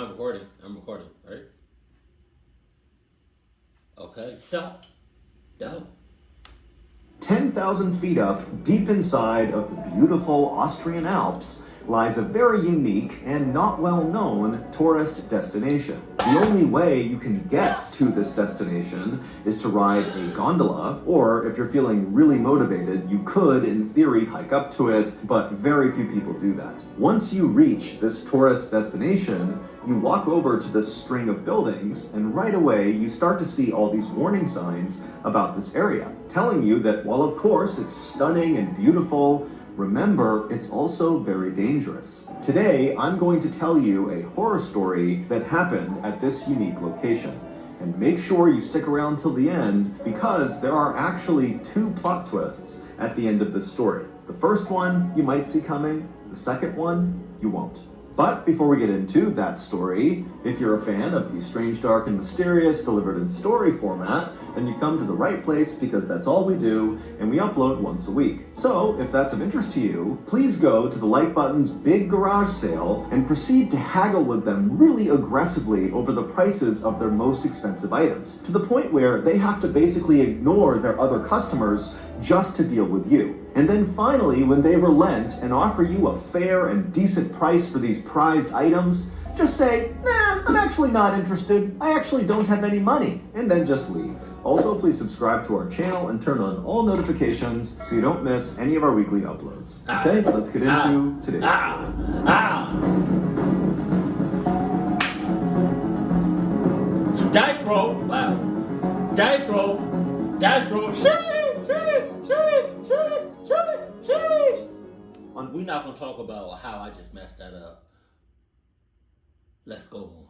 I recording? I'm recording, right? Okay, so, go. 10,000 feet up, deep inside of the beautiful Austrian Alps, lies a very unique and not well known tourist destination. The only way you can get to this destination is to ride a gondola, or if you're feeling really motivated, you could, in theory, hike up to it, but very few people do that. Once you reach this tourist destination, you walk over to this string of buildings, and right away you start to see all these warning signs about this area, telling you that while of course it's stunning and beautiful, remember, it's also very dangerous. Today, I'm going to tell you a horror story that happened at this unique location. And make sure you stick around till the end, because there are actually two plot twists at the end of this story. The first one you might see coming, the second one you won't. But before we get into that story, if you're a fan of the strange, dark, and mysterious delivered in story format, then you come to the right place, because that's all we do, and we upload once a week. So, if that's of interest to you, please go to the Like Button's big garage sale and proceed to haggle with them really aggressively over the prices of their most expensive items, to the point where they have to basically ignore their other customers just to deal with you. And then finally, when they relent and offer you a fair and decent price for these prized items, just say, nah, I'm actually not interested. I actually don't have any money. And then just leave. Also, please subscribe to our channel and turn on all notifications so you don't miss any of our weekly uploads. Okay, let's get into today's Dice roll. Wow. Dice roll. Dice roll. We're not going to talk about how I just messed that up. Let's go on.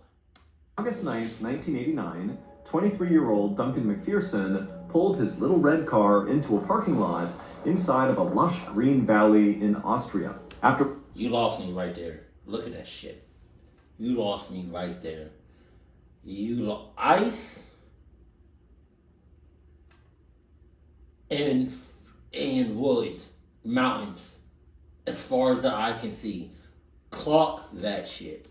August 9th, 1989, 23-year-old Duncan McPherson pulled his little red car into a parking lot inside of a lush green valley in Austria. After You lost me right there. Look at that shit. You lost me right there. Ice and woods, mountains, as far as the eye can see. Clock that shit.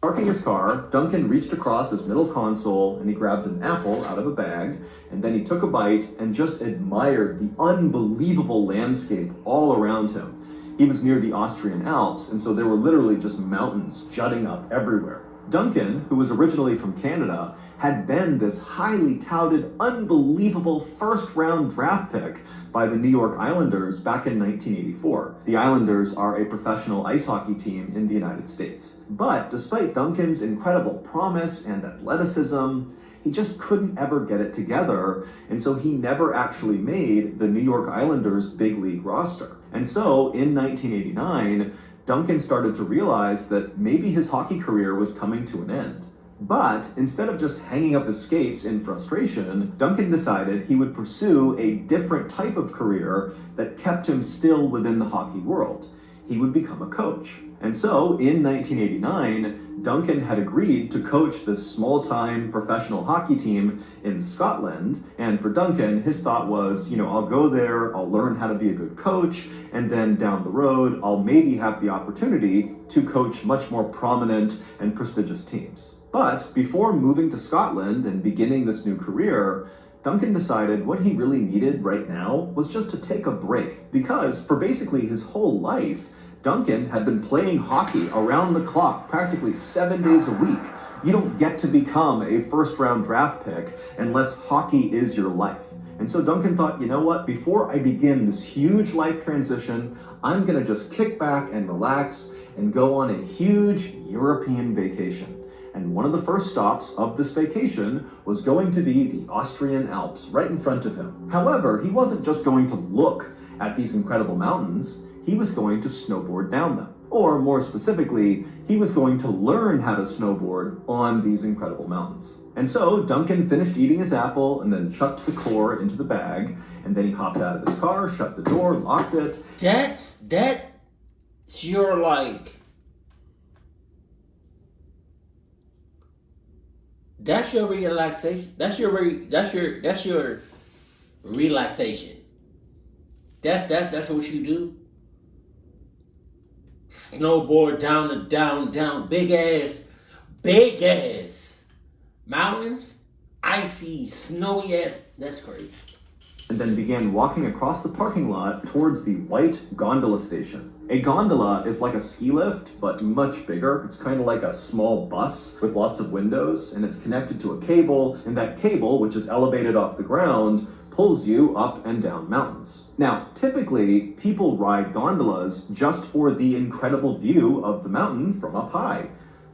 Parking his car, Duncan reached across his middle console and he grabbed an apple out of a bag, and then he took a bite and just admired the unbelievable landscape all around him. He was near the Austrian Alps, and so there were literally just mountains jutting up everywhere. Duncan, who was originally from Canada, had been this highly touted, unbelievable first-round draft pick by the New York Islanders back in 1984. The Islanders are a professional ice hockey team in the United States. But despite Duncan's incredible promise and athleticism, he just couldn't ever get it together, and so he never actually made the New York Islanders' big league roster. And so, in 1989, Duncan started to realize that maybe his hockey career was coming to an end. But instead of just hanging up his skates in frustration, Duncan decided he would pursue a different type of career that kept him still within the hockey world. He would become a coach. And so, in 1989, Duncan had agreed to coach this small-time professional hockey team in Scotland. And for Duncan, his thought was, I'll go there, I'll learn how to be a good coach, and then down the road, I'll maybe have the opportunity to coach much more prominent and prestigious teams. But before moving to Scotland and beginning this new career, Duncan decided what he really needed right now was just to take a break, because for basically his whole life, Duncan had been playing hockey around the clock, practically 7 days a week. You don't get to become a first-round draft pick unless hockey is your life. And so Duncan thought, you know what, before I begin this huge life transition, I'm gonna just kick back and relax and go on a huge European vacation. And one of the first stops of this vacation was going to be the Austrian Alps right in front of him. However, he wasn't just going to look at these incredible mountains, he was going to snowboard down them. Or more specifically, he was going to learn how to snowboard on these incredible mountains. And so Duncan finished eating his apple and then chucked the core into the bag, and then he hopped out of his car, shut the door, locked it. That's your That's your relaxation. That's your relaxation. That's what you do. Snowboard down, big ass big ass mountains, icy, snowy ass. That's crazy. And then began walking across the parking lot towards the white gondola station. A gondola is like a ski lift, but much bigger. It's kind of like a small bus with lots of windows, and it's connected to a cable, and that cable, which is elevated off the ground, pulls you up and down mountains. Now, typically, people ride gondolas just for the incredible view of the mountain from up high.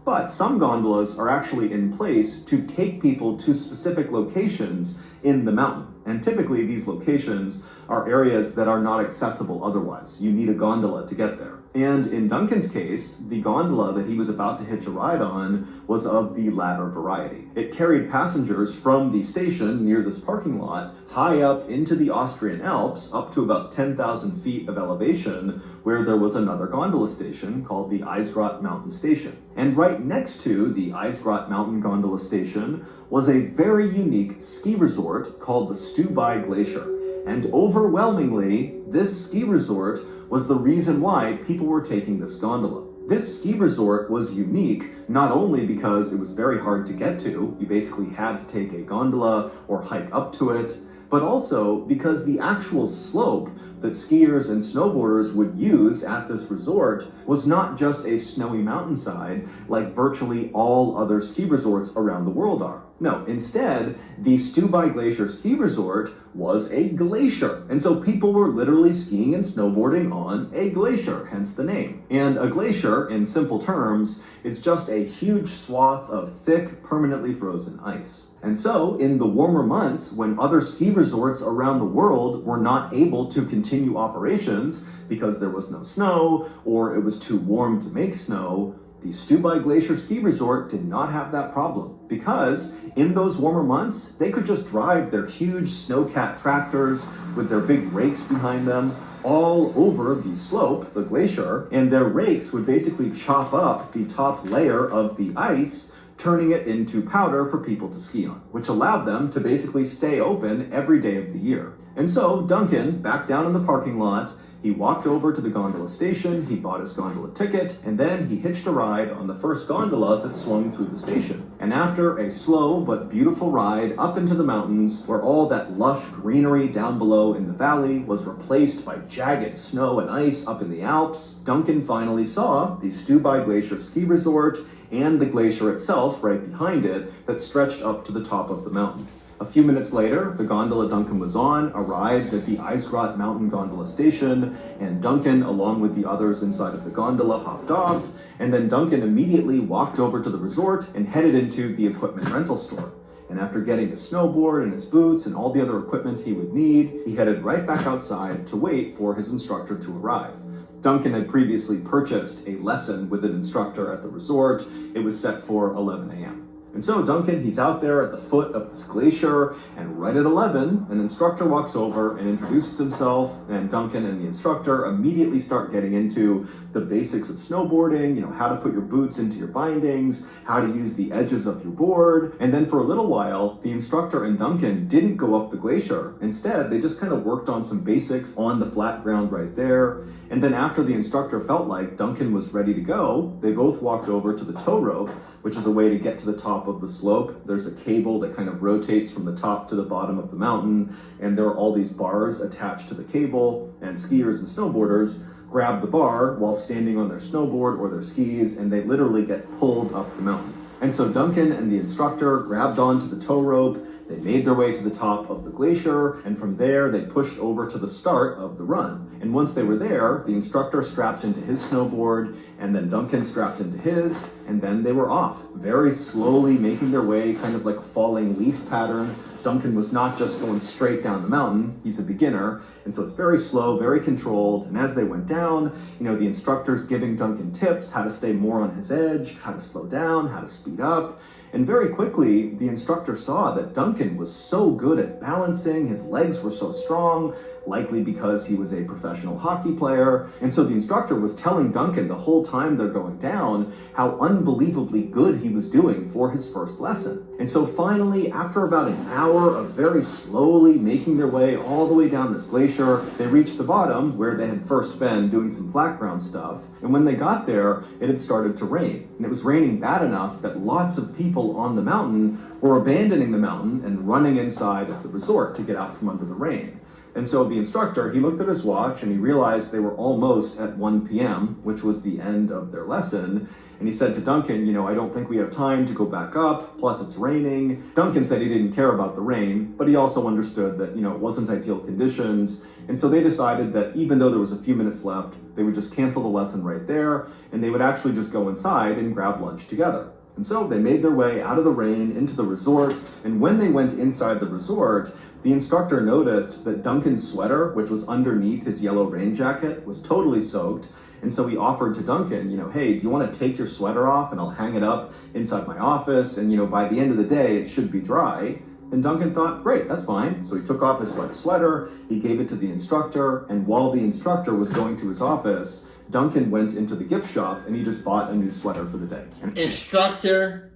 But some gondolas are actually in place to take people to specific locations in the mountain. And typically these locations are areas that are not accessible otherwise. You need a gondola to get there. And in Duncan's case, the gondola that he was about to hitch a ride on was of the latter variety. It carried passengers from the station near this parking lot high up into the Austrian Alps, up to about 10,000 feet of elevation, where there was another gondola station called the Eisgrot Mountain Station. And right next to the Eisgrot Mountain Gondola Station was a very unique ski resort called the Stubai Glacier. And overwhelmingly, this ski resort was the reason why people were taking this gondola. This ski resort was unique not only because it was very hard to get to, you basically had to take a gondola or hike up to it, but also because the actual slope that skiers and snowboarders would use at this resort was not just a snowy mountainside like virtually all other ski resorts around the world are. No, instead, the Stubai Glacier Ski Resort was a glacier. And so people were literally skiing and snowboarding on a glacier, hence the name. And a glacier, in simple terms, is just a huge swath of thick, permanently frozen ice. And so, in the warmer months, when other ski resorts around the world were not able to continue operations because there was no snow or it was too warm to make snow, the Stubai Glacier Ski Resort did not have that problem because in those warmer months, they could just drive their huge snowcat tractors with their big rakes behind them all over the slope, the glacier, and their rakes would basically chop up the top layer of the ice, turning it into powder for people to ski on, which allowed them to basically stay open every day of the year. And so Duncan, back down in the parking lot, he walked over to the gondola station, he bought his gondola ticket, and then he hitched a ride on the first gondola that swung through the station. And after a slow but beautiful ride up into the mountains, where all that lush greenery down below in the valley was replaced by jagged snow and ice up in the Alps, Duncan finally saw the Stubai Glacier Ski Resort and the glacier itself right behind it that stretched up to the top of the mountain. A few minutes later, the gondola Duncan was on arrived at the Eisgrot Mountain Gondola Station, and Duncan, along with the others inside of the gondola, hopped off, and then Duncan immediately walked over to the resort and headed into the equipment rental store. And after getting his snowboard and his boots and all the other equipment he would need, he headed right back outside to wait for his instructor to arrive. Duncan had previously purchased a lesson with an instructor at the resort. It was set for 11 a.m. And so Duncan, he's out there at the foot of this glacier, and right at 11, an instructor walks over and introduces himself, and Duncan and the instructor immediately start getting into the basics of snowboarding, how to put your boots into your bindings, how to use the edges of your board. And then for a little while, the instructor and Duncan didn't go up the glacier. Instead, they just kind of worked on some basics on the flat ground right there. And then after the instructor felt like Duncan was ready to go, they both walked over to the tow rope, which is a way to get to the top of the slope. There's a cable that kind of rotates from the top to the bottom of the mountain, and there are all these bars attached to the cable, and skiers and snowboarders grab the bar while standing on their snowboard or their skis, and they literally get pulled up the mountain. And so Duncan and the instructor grabbed onto the tow rope, they made their way to the top of the glacier, and from there they pushed over to the start of the run. And once they were there, the instructor strapped into his snowboard, and then Duncan strapped into his, and then they were off, very slowly making their way, kind of like a falling leaf pattern. Duncan was not just going straight down the mountain, he's a beginner, and so it's very slow, very controlled, and as they went down, the instructor's giving Duncan tips, how to stay more on his edge, how to slow down, how to speed up. And very quickly, the instructor saw that Duncan was so good at balancing, his legs were so strong, likely because he was a professional hockey player. And so the instructor was telling Duncan the whole time they're going down how unbelievably good he was doing for his first lesson. And so finally, after about an hour of very slowly making their way all the way down this glacier, they reached the bottom where they had first been doing some flat ground stuff. And when they got there, it had started to rain. And it was raining bad enough that lots of people on the mountain were abandoning the mountain and running inside of the resort to get out from under the rain. And so the instructor, he looked at his watch and he realized they were almost at 1 p.m., which was the end of their lesson. And he said to Duncan, I don't think we have time to go back up, plus it's raining. Duncan said he didn't care about the rain, but he also understood that, it wasn't ideal conditions. And so they decided that even though there was a few minutes left, they would just cancel the lesson right there, and they would actually just go inside and grab lunch together. And so they made their way out of the rain into the resort, and when they went inside the resort, the instructor noticed that Duncan's sweater, which was underneath his yellow rain jacket, was totally soaked. And so he offered to Duncan, hey, do you want to take your sweater off and I'll hang it up inside my office, and by the end of the day, it should be dry. And Duncan thought, great, that's fine. So he took off his wet sweater, he gave it to the instructor, and while the instructor was going to his office, Duncan went into the gift shop and he just bought a new sweater for the day. Instructor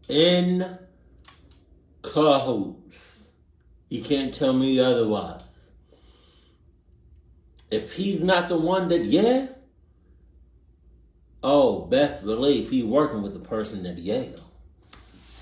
in cahoots. You can't tell me otherwise. If he's not the one that best believe he's working with the person that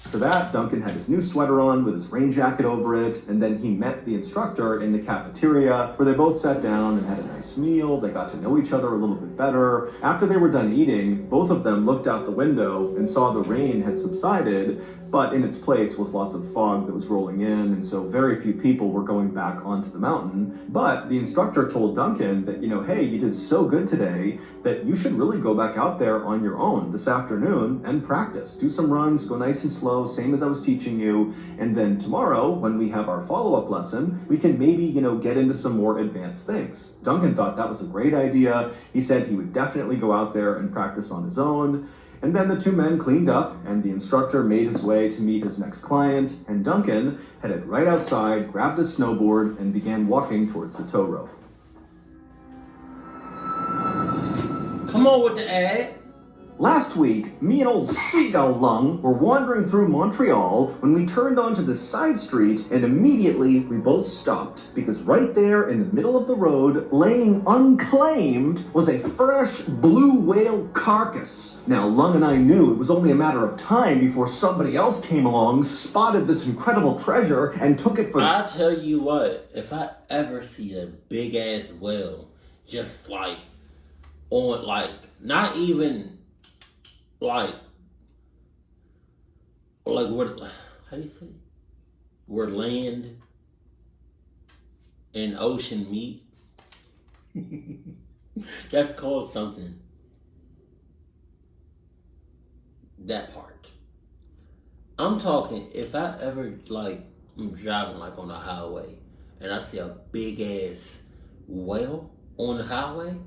After that, Duncan had his new sweater on with his rain jacket over it, and then he met the instructor in the cafeteria where they both sat down and had a nice meal. They got to know each other a little bit better. After they were done eating, both of them looked out the window and saw the rain had subsided, but in its place was lots of fog that was rolling in, and so very few people were going back onto the mountain. But the instructor told Duncan that, hey, you did so good today that you should really go back out there on your own this afternoon and practice. Do some runs, go nice and slow, same as I was teaching you, and then tomorrow, when we have our follow-up lesson, we can maybe, get into some more advanced things. Duncan thought that was a great idea. He said he would definitely go out there and practice on his own. And then the two men cleaned up, and the instructor made his way to meet his next client, and Duncan headed right outside, grabbed his snowboard, and began walking towards the tow rope. Come on with the ad. Last week, me and old Seagull Lung were wandering through Montreal when we turned onto the side street, and immediately we both stopped because right there in the middle of the road, laying unclaimed, was a fresh blue whale carcass. Now, Lung and I knew it was only a matter of time before somebody else came along, spotted this incredible treasure, and took it for... I'll tell you what, if I ever see a big ass whale, just not even... Like where, how do you say? Where land and ocean meet. That's called something. That part. I'm talking, if I ever, I'm driving, on the highway, and I see a big ass whale on the highway,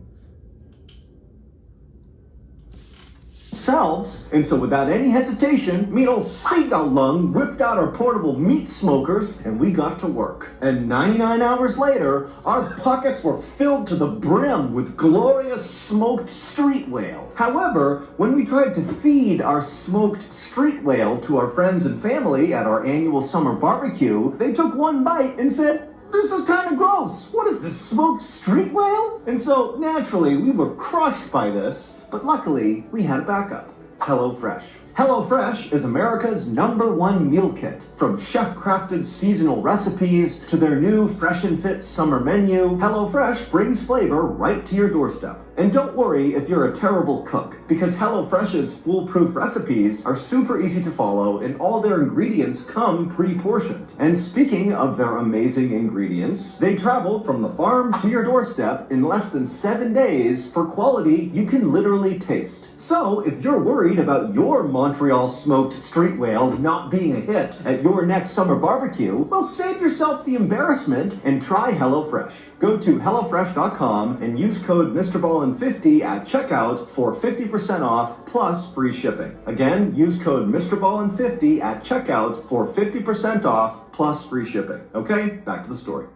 and so without any hesitation, me and old Seagull Lung whipped out our portable meat smokers and we got to work. And 99 hours later, our pockets were filled to the brim with glorious smoked street whale. However, when we tried to feed our smoked street whale to our friends and family at our annual summer barbecue, they took one bite and said, "This is kind of gross. What is this, smoked street whale?" And so, naturally, we were crushed by this, but luckily, we had a backup. HelloFresh. HelloFresh is America's #1 meal kit. From chef-crafted seasonal recipes to their new Fresh and Fit summer menu, HelloFresh brings flavor right to your doorstep. And don't worry if you're a terrible cook, because HelloFresh's foolproof recipes are super easy to follow and all their ingredients come pre-portioned. And speaking of their amazing ingredients, they travel from the farm to your doorstep in less than 7 days for quality you can literally taste. So if you're worried about your Montreal smoked street whale not being a hit at your next summer barbecue, well, save yourself the embarrassment and try HelloFresh. Go to HelloFresh.com and use code MrBallin50 at checkout for 50% off plus free shipping. Again, use code MrBallin50 at checkout for 50% off plus free shipping. Okay, back to the story.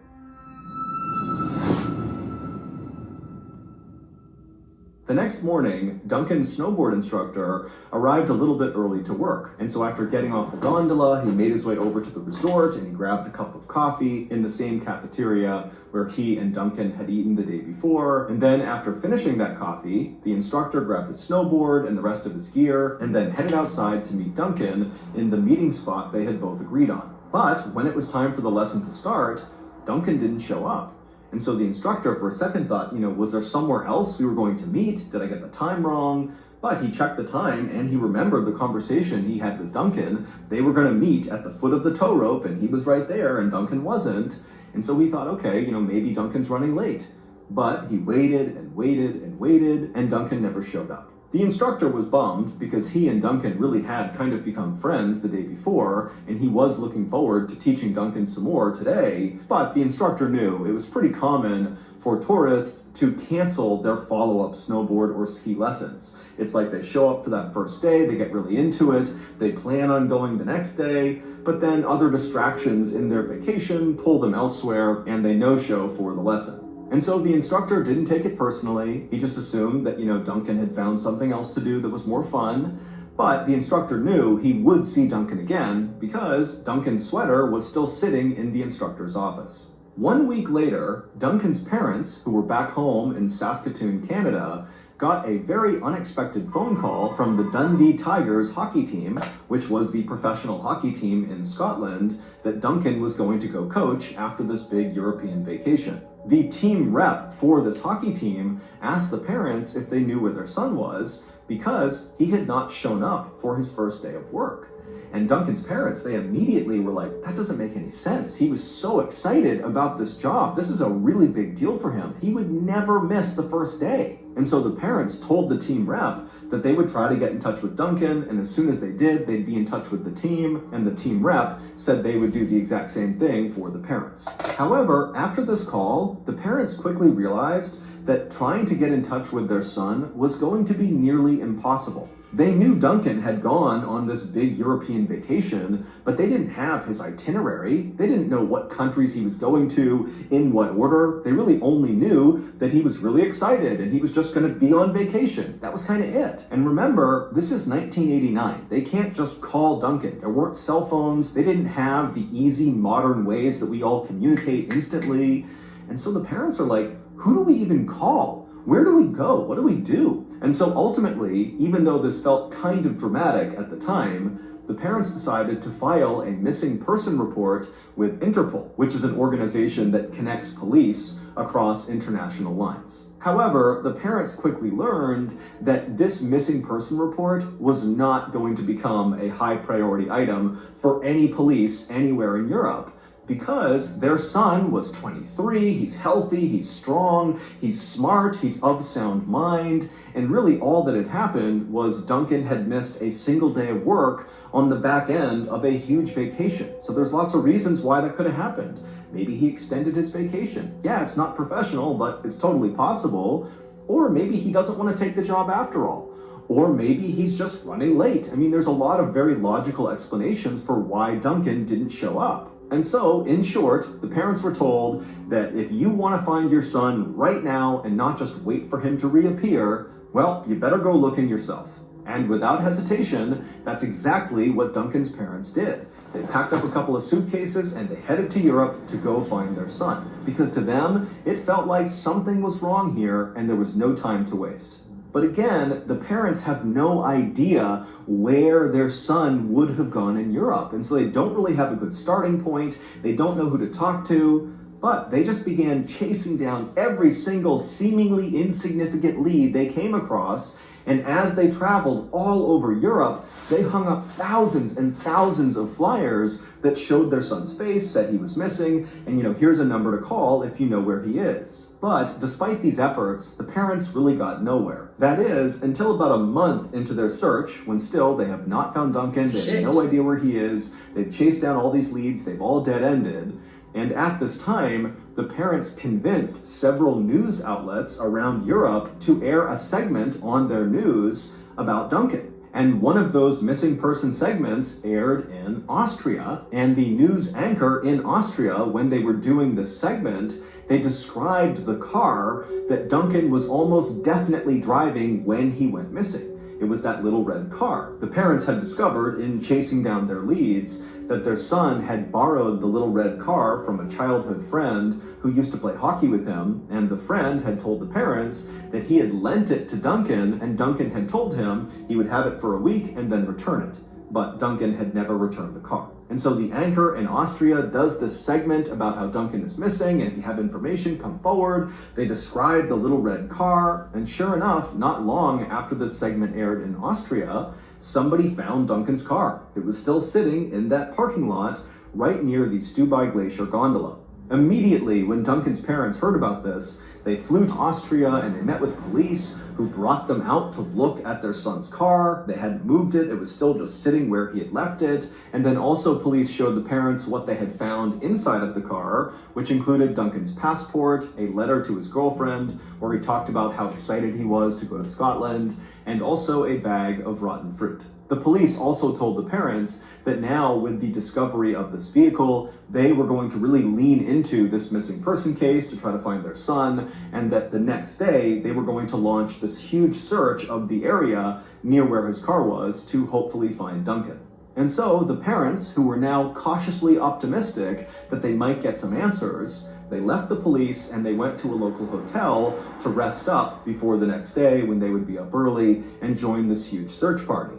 next morning, Duncan's snowboard instructor arrived a little bit early to work. And so after getting off the gondola, he made his way over to the resort and he grabbed a cup of coffee in the same cafeteria where he and Duncan had eaten the day before. And then after finishing that coffee, the instructor grabbed his snowboard and the rest of his gear and then headed outside to meet Duncan in the meeting spot they had both agreed on. But when it was time for the lesson to start, Duncan didn't show up. And so the instructor for a second thought, was there somewhere else we were going to meet? Did I get the time wrong? But he checked the time and he remembered the conversation he had with Duncan. They were going to meet at the foot of the tow rope and he was right there and Duncan wasn't. And so he thought, okay, maybe Duncan's running late. But he waited and waited and waited and Duncan never showed up. The instructor was bummed because he and Duncan really had kind of become friends the day before, and he was looking forward to teaching Duncan some more today, but the instructor knew it was pretty common for tourists to cancel their follow-up snowboard or ski lessons. It's like they show up for that first day, they get really into it, they plan on going the next day, but then other distractions in their vacation pull them elsewhere and they no-show for the lesson. And so the instructor didn't take it personally. He just assumed that, Duncan had found something else to do that was more fun. But the instructor knew he would see Duncan again because Duncan's sweater was still sitting in the instructor's office. 1 week later, Duncan's parents, who were back home in Saskatoon, Canada, got a very unexpected phone call from the Dundee Tigers hockey team, which was the professional hockey team in Scotland, that Duncan was going to go coach after this big European vacation. The team rep for this hockey team asked the parents if they knew where their son was because he had not shown up for his first day of work. And Duncan's parents, they immediately were like, that doesn't make any sense. He was so excited about this job. This is a really big deal for him. He would never miss the first day. And so the parents told the team rep that they would try to get in touch with Duncan, and as soon as they did, they'd be in touch with the team, and the team rep said they would do the exact same thing for the parents. However, after this call, the parents quickly realized that trying to get in touch with their son was going to be nearly impossible. They knew Duncan had gone on this big European vacation, but they didn't have his itinerary. They didn't know what countries he was going to, in what order. They really only knew that he was really excited and he was just going to be on vacation. That was kind of it. And remember, this is 1989. They can't just call Duncan. There weren't cell phones. They didn't have the easy modern ways that we all communicate instantly. And so the parents are like, who do we even call? Where do we go? What do we do? And so ultimately, even though this felt kind of dramatic at the time, the parents decided to file a missing person report with Interpol, which is an organization that connects police across international lines. However, the parents quickly learned that this missing person report was not going to become a high priority item for any police anywhere in Europe, because their son was 23, he's healthy, he's strong, he's smart, he's of sound mind, and really all that had happened was Duncan had missed a single day of work on the back end of a huge vacation. So there's lots of reasons why that could have happened. Maybe he extended his vacation. Yeah, it's not professional, but it's totally possible. Or maybe he doesn't want to take the job after all. Or maybe he's just running late. I mean, there's a lot of very logical explanations for why Duncan didn't show up. And so, in short, the parents were told that if you want to find your son right now and not just wait for him to reappear, well, you better go looking yourself. And without hesitation, that's exactly what Duncan's parents did. They packed up a couple of suitcases and they headed to Europe to go find their son. Because to them, it felt like something was wrong here and there was no time to waste. But again, the parents have no idea where their son would have gone in Europe. And so they don't really have a good starting point. They don't know who to talk to, but they just began chasing down every single seemingly insignificant lead they came across. And as they traveled all over Europe, they hung up thousands and thousands of flyers that showed their son's face, said he was missing, and here's a number to call if you know where he is. But despite these efforts, the parents really got nowhere. That is, until about a month into their search, when still they have not found Duncan, they have no idea where he is, they've chased down all these leads, they've all dead-ended. And at this time, the parents convinced several news outlets around Europe to air a segment on their news about Duncan. And one of those missing person segments aired in Austria. And the news anchor in Austria, when they were doing this segment, They described the car that Duncan was almost definitely driving when he went missing. It was that little red car. The parents had discovered in chasing down their leads that their son had borrowed the little red car from a childhood friend who used to play hockey with him, and the friend had told the parents that he had lent it to Duncan, and Duncan had told him he would have it for a week and then return it. But Duncan had never returned the car. And so the anchor in Austria does this segment about how Duncan is missing, and if you have information, come forward. They describe the little red car, and sure enough, not long after this segment aired in Austria, somebody found Duncan's car. It was still sitting in that parking lot right near the Stubai Glacier gondola. Immediately, when Duncan's parents heard about this, they flew to Austria and they met with police who brought them out to look at their son's car. They hadn't moved it. It was still just sitting where he had left it. And then also police showed the parents what they had found inside of the car, which included Duncan's passport, a letter to his girlfriend, where he talked about how excited he was to go to Scotland, and also a bag of rotten fruit. The police also told the parents that now, with the discovery of this vehicle, they were going to really lean into this missing person case to try to find their son, and that the next day they were going to launch this huge search of the area near where his car was to hopefully find Duncan. And so the parents, who were now cautiously optimistic that they might get some answers, they left the police and they went to a local hotel to rest up before the next day when they would be up early and join this huge search party.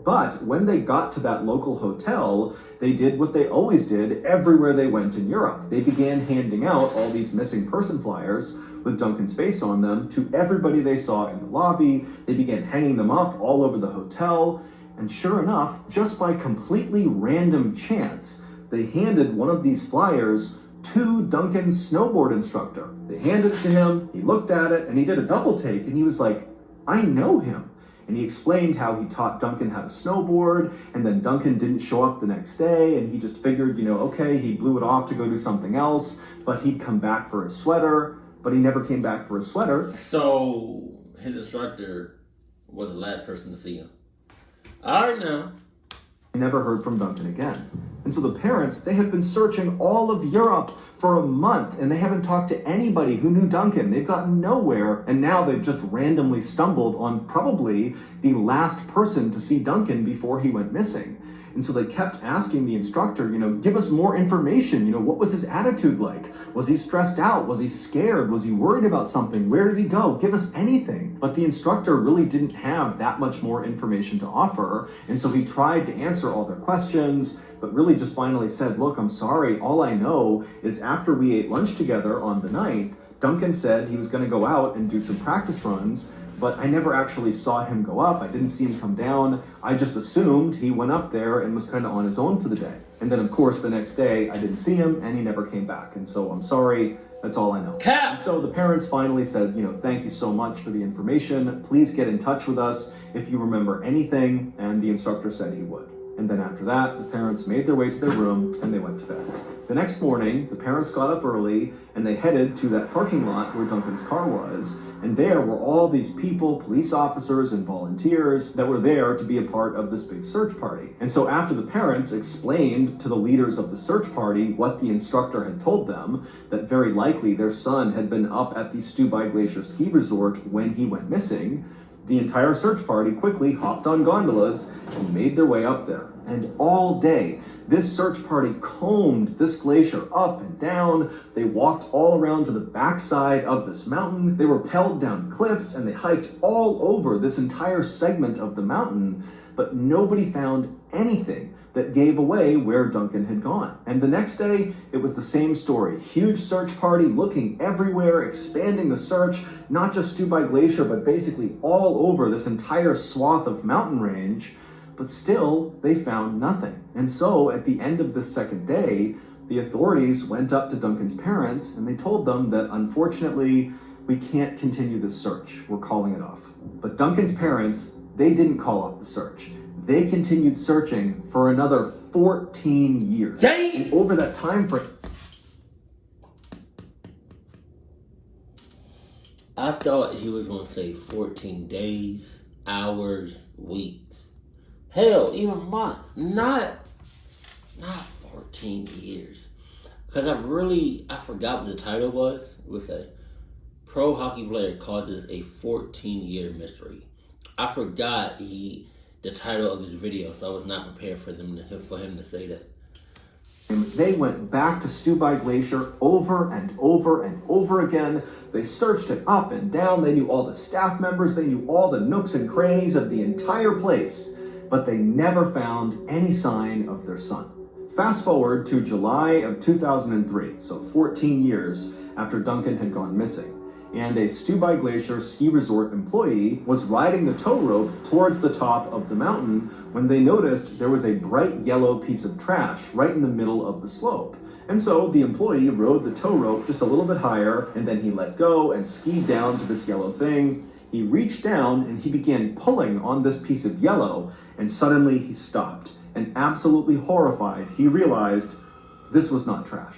But when they got to that local hotel, they did what they always did everywhere they went in Europe. They began handing out all these missing person flyers with Duncan's face on them to everybody they saw in the lobby. They began hanging them up all over the hotel. And sure enough, just by completely random chance, they handed one of these flyers to Duncan's snowboard instructor. They handed it to him, he looked at it, and he did a double take, and he was like, I know him. And he explained how he taught Duncan how to snowboard, and then Duncan didn't show up the next day, and he just figured, okay, he blew it off to go do something else, but he'd come back for his sweater, but he never came back for his sweater. So his instructor was the last person to see him. All right now. I never heard from Duncan again. And so the parents, they have been searching all of Europe for a month, and they haven't talked to anybody who knew Duncan. They've gotten nowhere, and now they've just randomly stumbled on probably the last person to see Duncan before he went missing. And so they kept asking the instructor, give us more information. What was his attitude like? Was he stressed out? Was he scared? Was he worried about something? Where did he go? Give us anything. But the instructor really didn't have that much more information to offer. And so he tried to answer all their questions, but really just finally said, look, I'm sorry. All I know is after we ate lunch together on the night, Duncan said he was going to go out and do some practice runs, but I never actually saw him go up. I didn't see him come down. I just assumed he went up there and was kind of on his own for the day. And then, of course, the next day, I didn't see him, and he never came back. And so I'm sorry. That's all I know. Cap! So the parents finally said, thank you so much for the information. Please get in touch with us if you remember anything. And the instructor said he would. And then after that, the parents made their way to their room and they went to bed. The next morning, the parents got up early and they headed to that parking lot where Duncan's car was. And there were all these people, police officers and volunteers that were there to be a part of this big search party. And so after the parents explained to the leaders of the search party what the instructor had told them, that very likely their son had been up at the Stubai Glacier ski resort when he went missing, the entire search party quickly hopped on gondolas and made their way up there. And all day, this search party combed this glacier up and down. They walked all around to the backside of this mountain. They rappelled down cliffs and they hiked all over this entire segment of the mountain, but nobody found anything that gave away where Duncan had gone. And the next day, it was the same story. Huge search party, looking everywhere, expanding the search, not just Stubai Glacier, but basically all over this entire swath of mountain range. But still, they found nothing. And so, at the end of this second day, the authorities went up to Duncan's parents and they told them that, unfortunately, we can't continue this search. We're calling it off. But Duncan's parents, they didn't call off the search. They continued searching for another 14 years. Dang! And over that time frame, I thought he was going to say 14 days, hours, weeks. Hell, even months. Not 14 years. Because I forgot what the title was. It was a pro hockey player causes a 14-year mystery. I forgot the title of this video, so I was not prepared for him to say that. And they went back to Stubai Glacier over and over and over again. They searched it up and down. They knew all the staff members. They knew all the nooks and crannies of the entire place. But they never found any sign of their son. Fast forward to July of 2003, so 14 years after Duncan had gone missing. And a Stubai Glacier ski resort employee was riding the tow rope towards the top of the mountain when they noticed there was a bright yellow piece of trash right in the middle of the slope. And so the employee rode the tow rope just a little bit higher, and then he let go and skied down to this yellow thing. He reached down and he began pulling on this piece of yellow, and suddenly he stopped. And absolutely horrified, he realized this was not trash.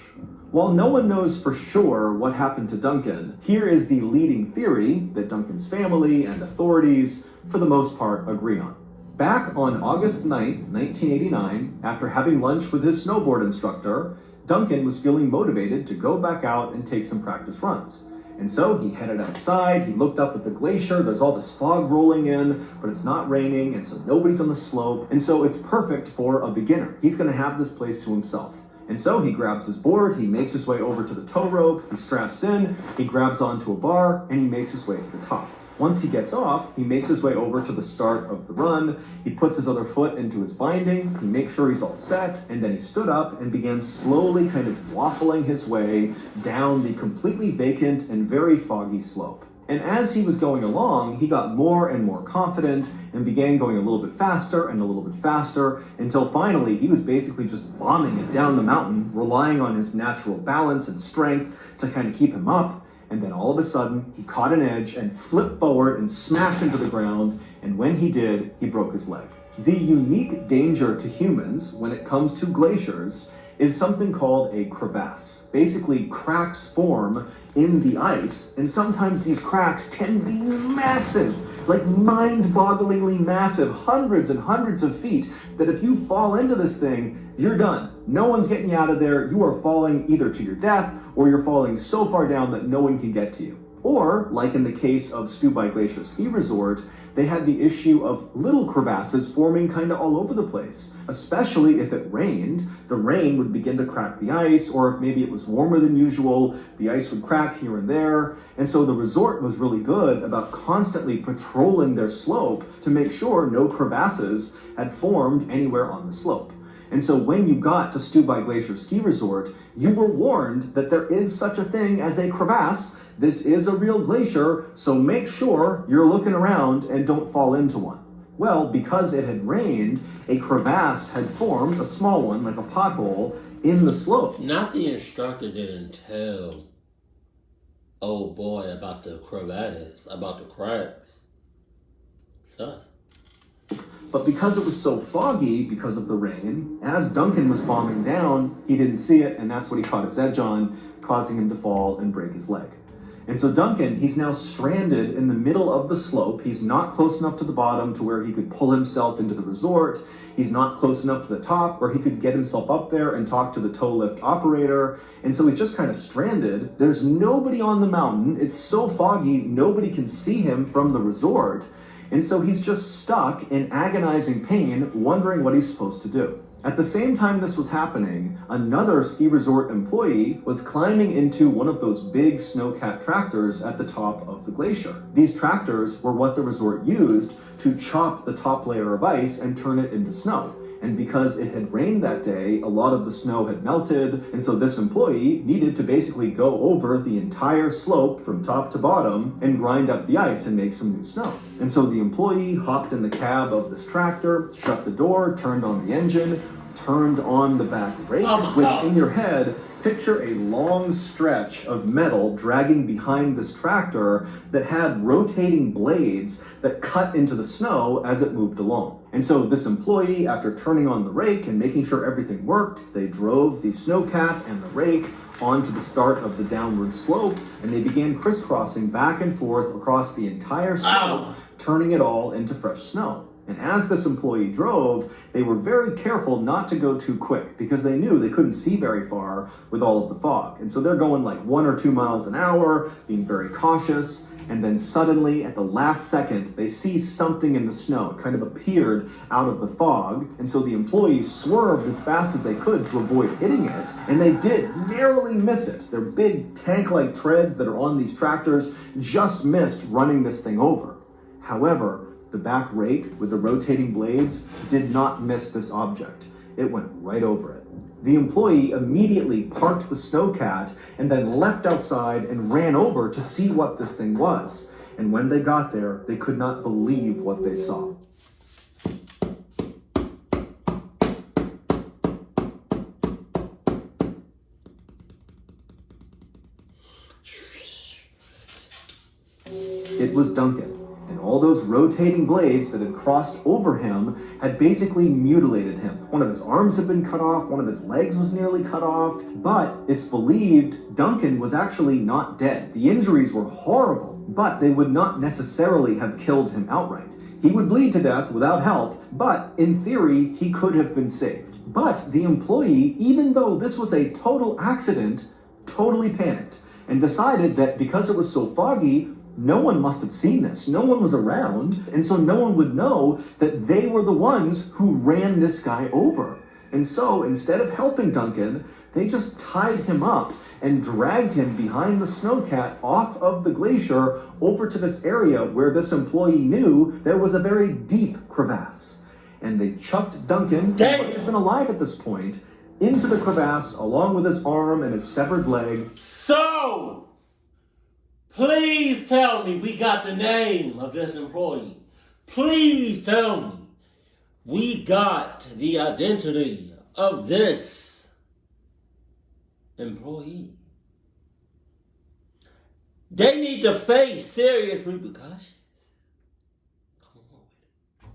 While no one knows for sure what happened to Duncan, here is the leading theory that Duncan's family and authorities, for the most part, agree on. Back on August 9th, 1989, after having lunch with his snowboard instructor, Duncan was feeling motivated to go back out and take some practice runs. And so he headed outside, he looked up at the glacier, there's all this fog rolling in, but it's not raining, and so nobody's on the slope, and so it's perfect for a beginner. He's gonna have this place to himself. And so he grabs his board, he makes his way over to the tow rope, he straps in, he grabs onto a bar, and he makes his way to the top. Once he gets off, he makes his way over to the start of the run, he puts his other foot into his binding, he makes sure he's all set, and then he stood up and began slowly kind of waffling his way down the completely vacant and very foggy slope. And as he was going along, he got more and more confident and began going a little bit faster and a little bit faster until finally he was basically just bombing it down the mountain, relying on his natural balance and strength to kind of keep him up. And then all of a sudden, he caught an edge and flipped forward and smashed into the ground. And when he did, he broke his leg. The unique danger to humans when it comes to glaciers is something called a crevasse. Basically, cracks form in the ice, and sometimes these cracks can be massive, like mind-bogglingly massive, hundreds and hundreds of feet, that if you fall into this thing, you're done. No one's getting you out of there. You are falling either to your death, or you're falling so far down that no one can get to you. Or, like in the case of Stubai Glacier Ski Resort, they had the issue of little crevasses forming kind of all over the place. Especially if it rained, the rain would begin to crack the ice, or if maybe it was warmer than usual, the ice would crack here and there. And so the resort was really good about constantly patrolling their slope to make sure no crevasses had formed anywhere on the slope. And so when you got to Stubai Glacier Ski Resort, you were warned that there is such a thing as a crevasse. This is a real glacier, so make sure you're looking around and don't fall into one. Well, because it had rained, a crevasse had formed, a small one, like a pothole, in the slope. Not the instructor didn't tell old boy about the crevasse, about the cracks. Sus. But because it was so foggy because of the rain, as Duncan was bombing down, he didn't see it, and that's what he caught his edge on, causing him to fall and break his leg. And so Duncan, he's now stranded in the middle of the slope. He's not close enough to the bottom to where he could pull himself into the resort. He's not close enough to the top where he could get himself up there and talk to the tow lift operator. And so he's just kind of stranded. There's nobody on the mountain. It's so foggy, nobody can see him from the resort. And so he's just stuck in agonizing pain, wondering what he's supposed to do. At the same time this was happening, another ski resort employee was climbing into one of those big snowcat tractors at the top of the glacier. These tractors were what the resort used to chop the top layer of ice and turn it into snow. And because it had rained that day, a lot of the snow had melted, and so this employee needed to basically go over the entire slope from top to bottom and grind up the ice and make some new snow. And so the employee hopped in the cab of this tractor, shut the door, turned on the engine, turned on the back brake, which in your head, picture a long stretch of metal dragging behind this tractor that had rotating blades that cut into the snow as it moved along. And so this employee, after turning on the rake and making sure everything worked, they drove the snowcat and the rake onto the start of the downward slope, and they began crisscrossing back and forth across the entire slope, turning it all into fresh snow. And as this employee drove, they were very careful not to go too quick because they knew they couldn't see very far with all of the fog. And so they're going like 1 or 2 miles an hour, being very cautious. And then suddenly, at the last second, they see something in the snow. It kind of appeared out of the fog. And so the employees swerved as fast as they could to avoid hitting it. And they did narrowly miss it. Their big tank-like treads that are on these tractors just missed running this thing over. However, the back rake with the rotating blades did not miss this object. It went right over it. The employee immediately parked the snowcat and then leapt outside and ran over to see what this thing was. And when they got there, they could not believe what they saw. It was Duncan. And all those rotating blades that had crossed over him had basically mutilated him. One of his arms had been cut off, one of his legs was nearly cut off, but it's believed Duncan was actually not dead. The injuries were horrible, but they would not necessarily have killed him outright. He would bleed to death without help, but in theory, he could have been saved. But the employee, even though this was a total accident, totally panicked and decided that because it was so foggy, no one must have seen this. No one was around, and so no one would know that they were the ones who ran this guy over. And so instead of helping Duncan, they just tied him up and dragged him behind the snowcat off of the glacier over to this area where this employee knew there was a very deep crevasse. And they chucked Duncan, who might have been alive at this point, into the crevasse along with his arm and his severed leg. So, please tell me we got the name of this employee. Please tell me we got the identity of this employee. They need to face serious repercussions. Come on.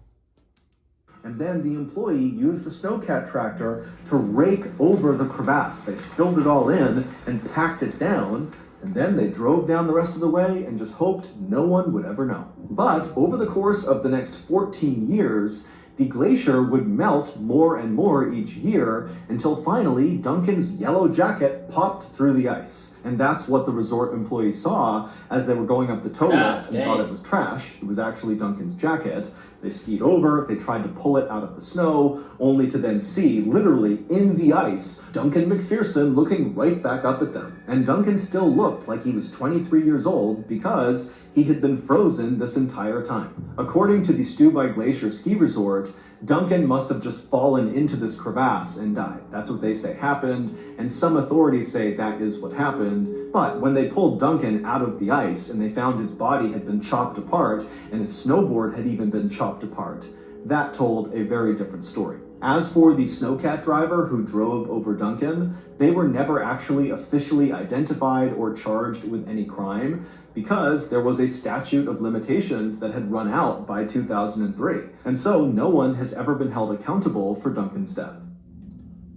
And then the employee used the snowcat tractor to rake over the crevasse. They filled it all in and packed it down. And then they drove down the rest of the way and just hoped no one would ever know. But over the course of the next 14 years, the glacier would melt more and more each year until finally Duncan's yellow jacket popped through the ice. And that's what the resort employees saw as they were going up the tow lift and thought it was trash. It was actually Duncan's jacket. They skied over, they tried to pull it out of the snow, only to then see, literally in the ice, Duncan McPherson looking right back up at them. And Duncan still looked like he was 23 years old because he had been frozen this entire time. According to the Stubai Glacier Ski Resort, Duncan must have just fallen into this crevasse and died. That's what they say happened, and some authorities say that is what happened. But when they pulled Duncan out of the ice and they found his body had been chopped apart and his snowboard had even been chopped apart, that told a very different story. As for the snowcat driver who drove over Duncan, they were never actually officially identified or charged with any crime because there was a statute of limitations that had run out by 2003. And so no one has ever been held accountable for Duncan's death.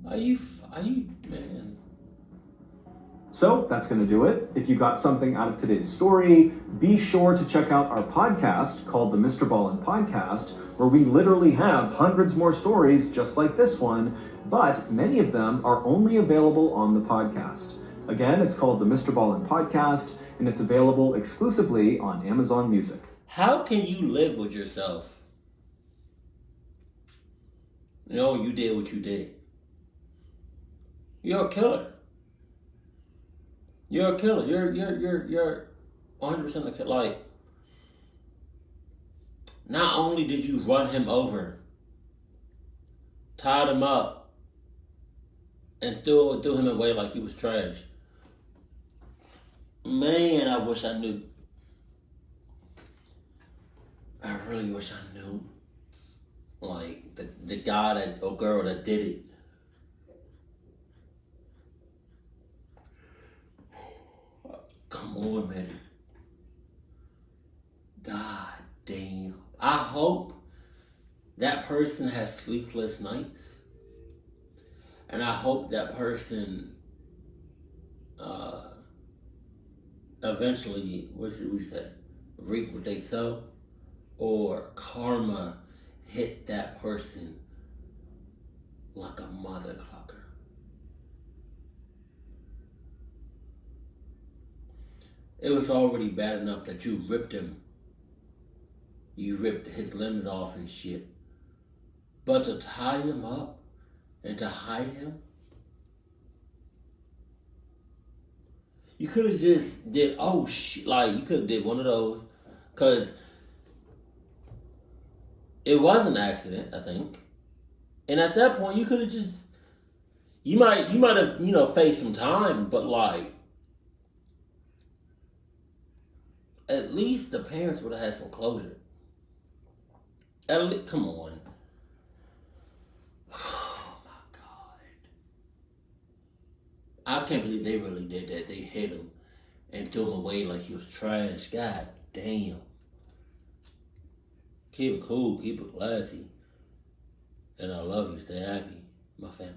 Are you, man? So that's going to do it. If you got something out of today's story, be sure to check out our podcast called the Mr. Ballin Podcast, where we literally have hundreds more stories just like this one, but many of them are only available on the podcast. Again, it's called the Mr. Ballin Podcast, and it's available exclusively on Amazon Music. How can you live with yourself? You know, you did what you did. You're a killer. You're a killer. You're 100% a killer. Like, not only did you run him over, tied him up, and threw him away like he was trash. Man, I wish I knew. I really wish I knew. Like, the guy that, or girl that did it. Come on, man. God damn. I hope that person has sleepless nights. And I hope that person eventually, what should we say, reap what they sow, or karma hit that person like a mother clucker. It was already bad enough that you ripped him. You ripped his limbs off and shit. But to tie him up and to hide him, you could have just did, oh shit, like you could have did one of those. Because it was an accident, I think. And at that point, you could have just, you might have, faced some time, but like, at least the parents would have had some closure. At least, come on. Oh my God. I can't believe they really did that. They hit him and threw him away like he was trash. God damn. Keep it cool, keep it classy. And I love you. Stay happy, my family.